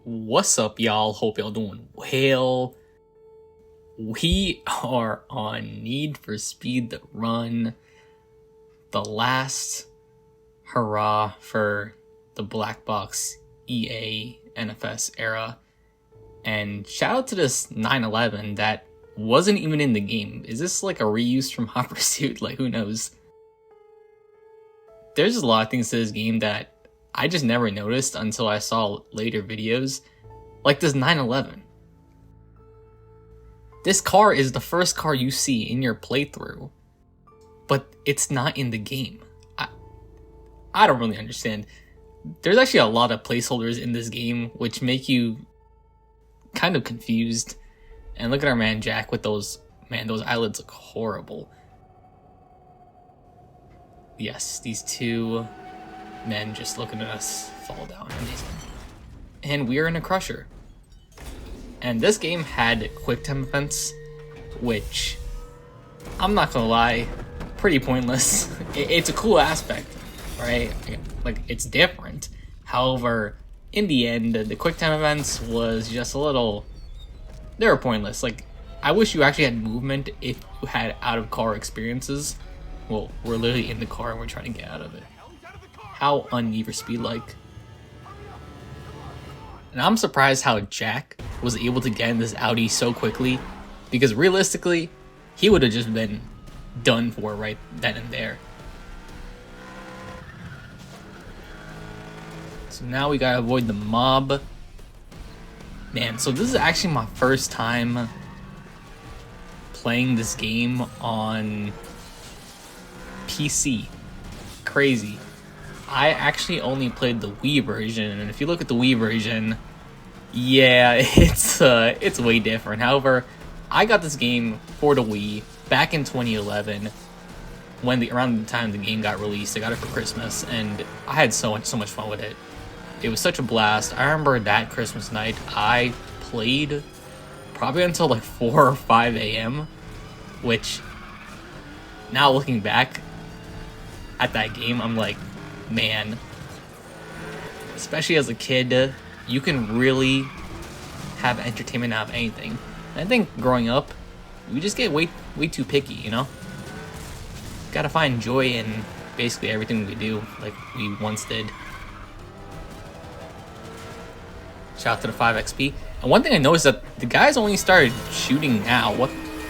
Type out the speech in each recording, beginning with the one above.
What's up, y'all? Hope y'all doing well. We are on Need for Speed The Run, the last hurrah for the Black Box EA NFS era. And shout out to this 911 that wasn't even in the game. Is this like a reuse from Hot Pursuit? Like, who knows? There's just a lot of things to this game that I just never noticed until I saw later videos. Like this 911. This car is the first car you see in your playthrough, but it's not in the game. I don't really understand. There's actually a lot of placeholders in this game which make you kind of confused. And look at our man Jack with those eyelids look horrible. Yes, these two men just looking at us fall down. Amazing. And we're in a crusher. And this game had quick time events, which, I'm not gonna lie, pretty pointless. It's a cool aspect, right? Like, it's different. However, in the end, the quick time events was just a little, they were pointless. Like, I wish you actually had movement if you had out of car experiences. Well, we're literally in the car and we're trying to get out of it. How un-Need for Speed like. And I'm surprised how Jack was able to get in this Audi so quickly, because realistically, he would have just been done for right then and there. So now we gotta avoid the mob. Man, so this is actually my first time playing this game on PC. Crazy. I actually only played the Wii version, and if you look at the Wii version, yeah, it's way different. However, I got this game for the Wii back in 2011, when around the time the game got released. I got it for Christmas, and I had so much fun with it. It was such a blast. I remember that Christmas night, I played probably until like 4 or 5 a.m., which, now looking back at that game, I'm like, man, especially as a kid, you can really have entertainment out of anything. And I think growing up, we just get way too picky, you know? Gotta find joy in basically everything we do, like we once did. Shout out to the 5XP. And one thing I noticed that the guys only started shooting now.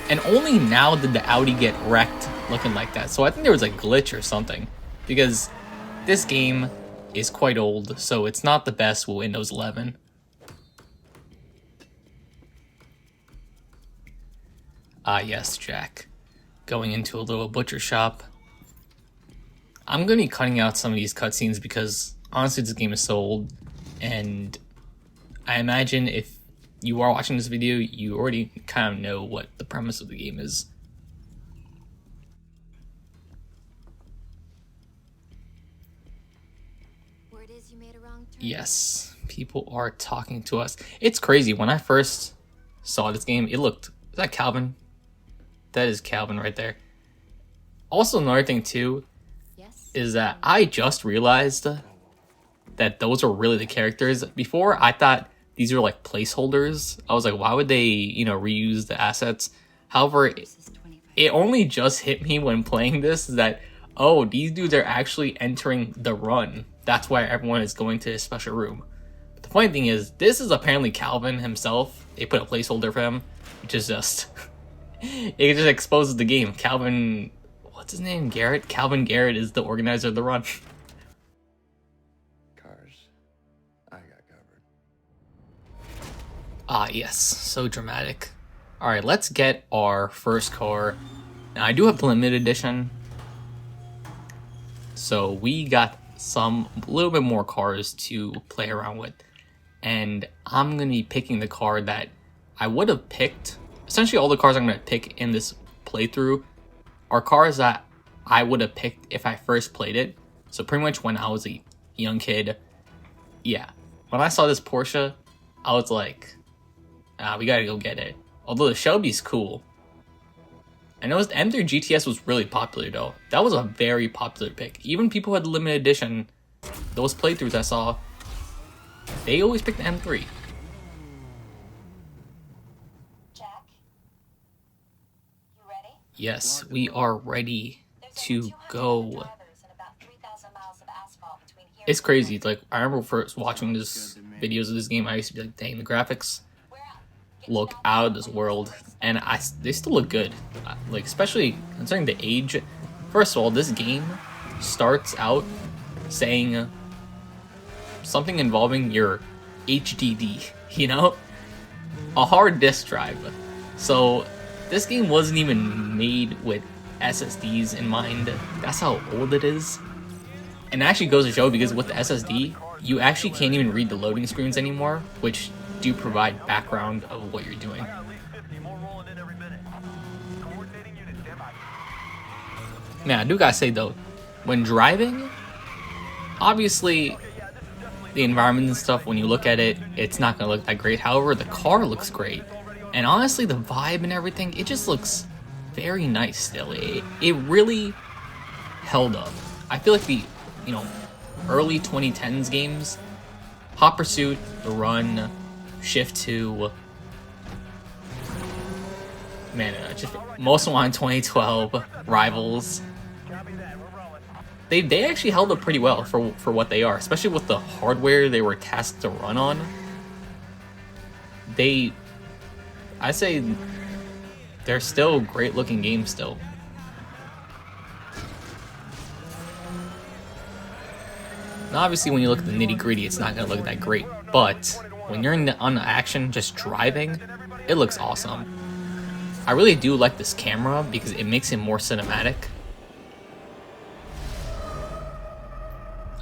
And only now did the Audi get wrecked looking like that. So I think there was a glitch or something, because this game is quite old, so it's not the best with Windows 11. Ah yes, Jack. Going into a little butcher shop. I'm going to be cutting out some of these cutscenes because honestly this game is so old, and I imagine if you are watching this video, you already kind of know what the premise of the game is. Yes, people are talking to us. It's crazy. When I first saw this game, it looked... Is that Calvin? That is Calvin right there. Also, another thing too, is that I just realized that those are really the characters. Before, I thought these were like placeholders. I was like, why would they, reuse the assets? However, it only just hit me when playing this that, oh, these dudes are actually entering the run. That's why everyone is going to a special room. But the funny thing is, this is apparently Calvin himself. They put a placeholder for him, which is just... it just exposes the game. Calvin... What's his name? Garrett? Calvin Garrett is the organizer of the run. Cars. I got covered. Ah, yes. So dramatic. Alright, let's get our first car. Now, I do have the limited edition. So we got a little bit more cars to play around with, and I'm gonna be picking the car that I would have picked. Essentially all the cars I'm gonna pick in this playthrough are cars that I would have picked if I first played it. So pretty much when I was a young kid, yeah, when I saw this Porsche, I was like, we gotta go get it. Although the Shelby's cool. I noticed M3 GTS was really popular though. That was a very popular pick. Even people who had the limited edition, those playthroughs I saw, they always picked the M3. Yes, we are ready to go. It's crazy. Like, I remember first watching this videos of this game, I used to be like, dang, the graphics look out of this world, and they still look good. Like, especially considering the age. First of all, this game starts out saying something involving your HDD, you know? A hard disk drive. So this game wasn't even made with SSDs in mind. That's how old it is. And it actually goes to show, because with the SSD, you actually can't even read the loading screens anymore, which do provide background of what you're doing. Now, I do gotta say though, when driving, obviously the environment and stuff, when you look at it, it's not gonna look that great. However, the car looks great. And honestly, the vibe and everything, it just looks very nice still. It really held up. I feel like the, early 2010s games, Hot Pursuit, The Run, Shift 2, just Most Wanted 2012, Rivals, they actually held up pretty well for what they are, especially with the hardware they were tasked to run on. I say they're still great looking games still. Now, obviously, when you look at the nitty gritty, it's not gonna look that great, but when you're on the action, just driving, it looks awesome. I really do like this camera because it makes it more cinematic.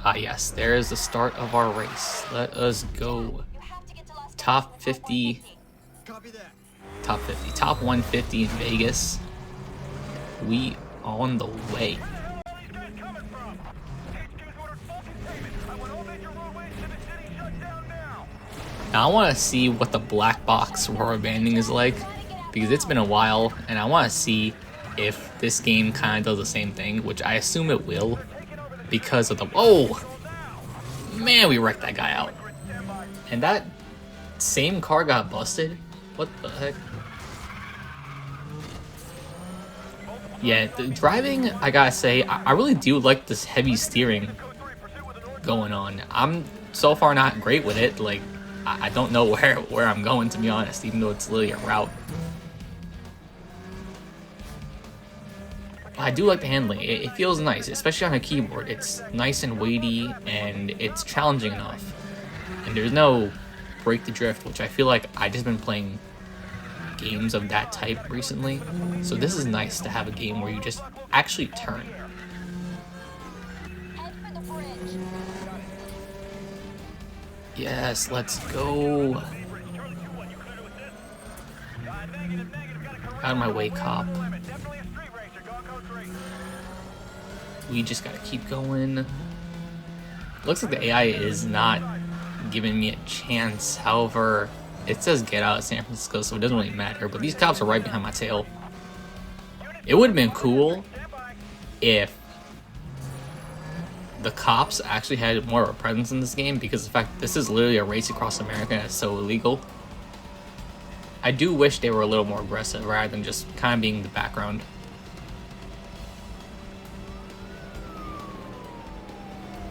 Ah, yes, there is the start of our race. Let us go. Top 50. Top 50. Top 150 in Vegas. We on the way. Now, I want to see what the black box rubber banding is like, because it's been a while, and I want to see if this game kind of does the same thing, which I assume it will, because of the... Oh! Man, we wrecked that guy out. And that same car got busted? What the heck? Yeah, the driving, I gotta say, I really do like this heavy steering going on. I'm so far not great with it. Like, I don't know where I'm going, to be honest, even though it's literally a route. I do like the handling. It feels nice, especially on a keyboard. It's nice and weighty, and it's challenging enough. And there's no break the drift, which I feel like I just been playing games of that type recently. So this is nice to have a game where you just actually turn. Yes, let's go. Out of my way, cop. We just gotta keep going. Looks like the AI is not giving me a chance. However, it says get out of San Francisco, so it doesn't really matter. But these cops are right behind my tail. It would have been cool if the cops actually had more of a presence in this game, because the fact this is literally a race across America and it's so illegal. I do wish they were a little more aggressive rather than just kind of being the background.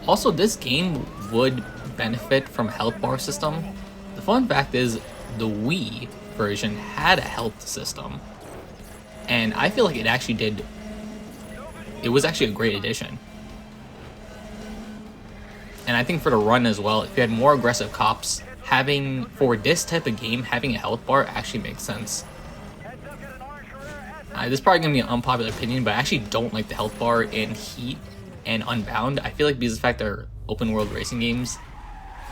Also, this game would benefit from a health bar system. The fun fact is, the Wii version had a health system, and I feel like it actually did. It was actually a great addition. And I think for the Run as well, if you had more aggressive cops, for this type of game, having a health bar actually makes sense. This is probably going to be an unpopular opinion, but I actually don't like the health bar in Heat and Unbound. I feel like because of the fact they're open world racing games,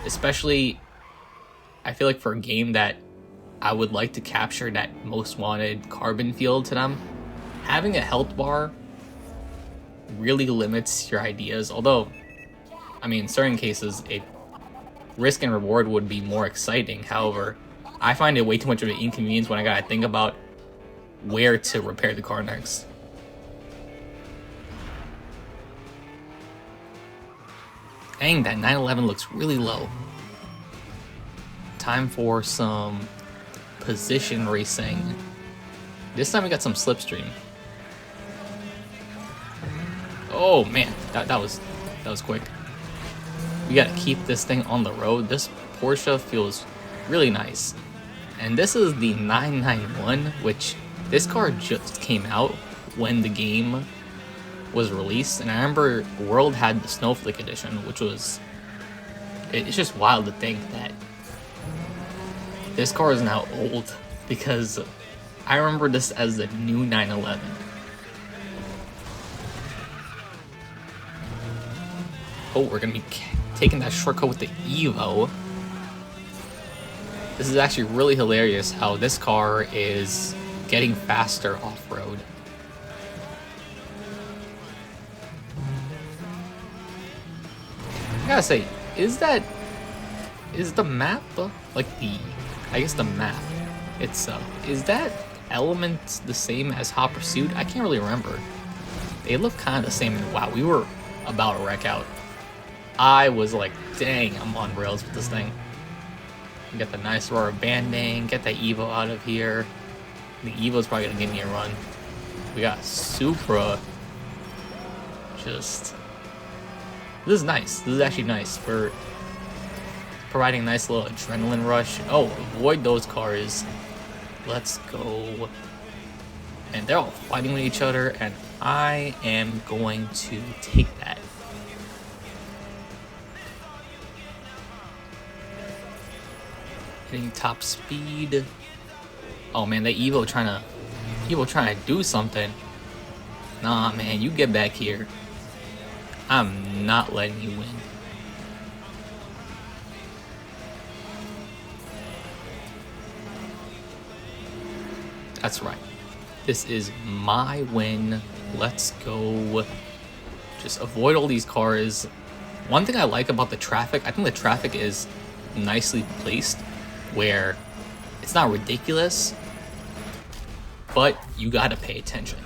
especially, I feel like for a game that I would like to capture that Most Wanted carbon feel to them, having a health bar really limits your ideas. Although, I mean, in certain cases, a risk and reward would be more exciting. However, I find it way too much of an inconvenience when I gotta think about where to repair the car next. Dang, that 911 looks really low. Time for some position racing. This time we got some slipstream. Oh man, that was quick. We gotta keep this thing on the road. This Porsche feels really nice. And this is the 991, which this car just came out when the game was released. And I remember World had the Snowflake edition, which was... It's just wild to think that this car is now old, because I remember this as the new 911. Oh, we're gonna be taking that shortcut with the Evo. This is actually really hilarious how this car is getting faster off-road. I gotta say, is the map, like I guess the map itself, is that element the same as Hot Pursuit? I can't really remember. They look kind of the same. Wow, we were about to wreck out. I was like, dang, I'm on rails with this thing. We got the nice rubber banding, get that Evo out of here. The Evo's probably gonna give me a run. We got Supra. Just... This is nice. This is actually nice. For providing a nice little adrenaline rush. Oh, avoid those cars. Let's go. And they're all fighting with each other, and I am going to take that. Hitting top speed. Oh man, that Evo trying to do something. Nah, man, you get back here. I'm not letting you win. That's right. This is my win. Let's go. Just avoid all these cars. One thing I like about the traffic, I think the traffic is nicely placed, where it's not ridiculous, but you gotta pay attention.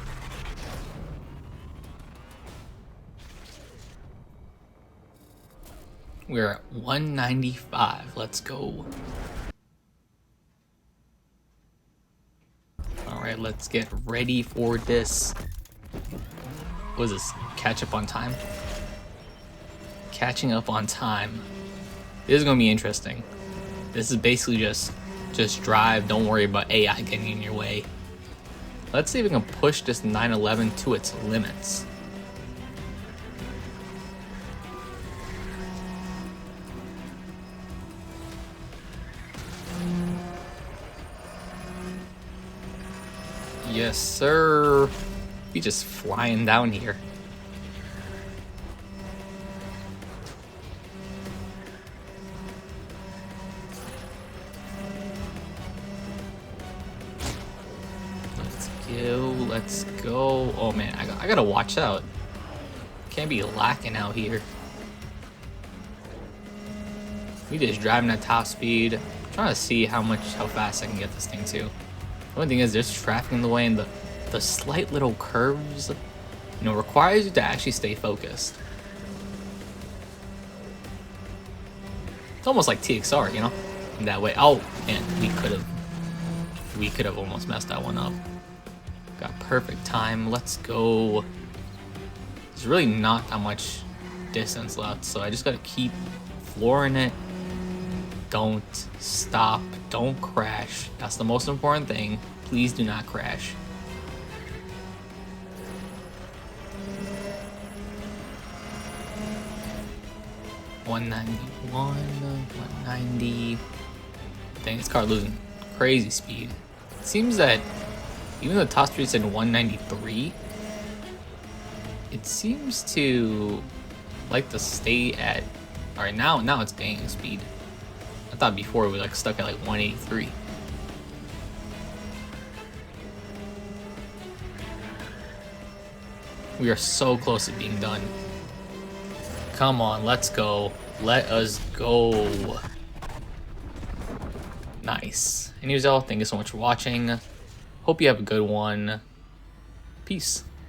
We're at 195. Let's go. Alright, let's get ready for this. What is this? Catch up on time? Catching up on time. This is gonna be interesting. This is basically just drive, don't worry about AI getting in your way. Let's see if we can push this 911 to its limits. Yes, sir. Be just flying down here. Let's go. Oh man, I gotta watch out. Can't be lacking out here. We just driving at top speed. I'm trying to see how fast I can get this thing to. The only thing is there's traffic in the way, and the slight little curves, requires you to actually stay focused. It's almost like TXR, in that way. Oh man, we could have almost messed that one up. Got perfect time. Let's go. There's really not that much distance left, so I just gotta keep flooring it. Don't stop. Don't crash. That's the most important thing. Please do not crash. $191, 190. Dang, this car losing crazy speed. It seems that even though the top speed said 193, it seems to like to stay at... Alright, now it's gaining speed. I thought before we were stuck at 183. We are so close to being done. Come on, let's go. Let us go. Nice. Anyways, all, thank you so much for watching. Hope you have a good one. Peace.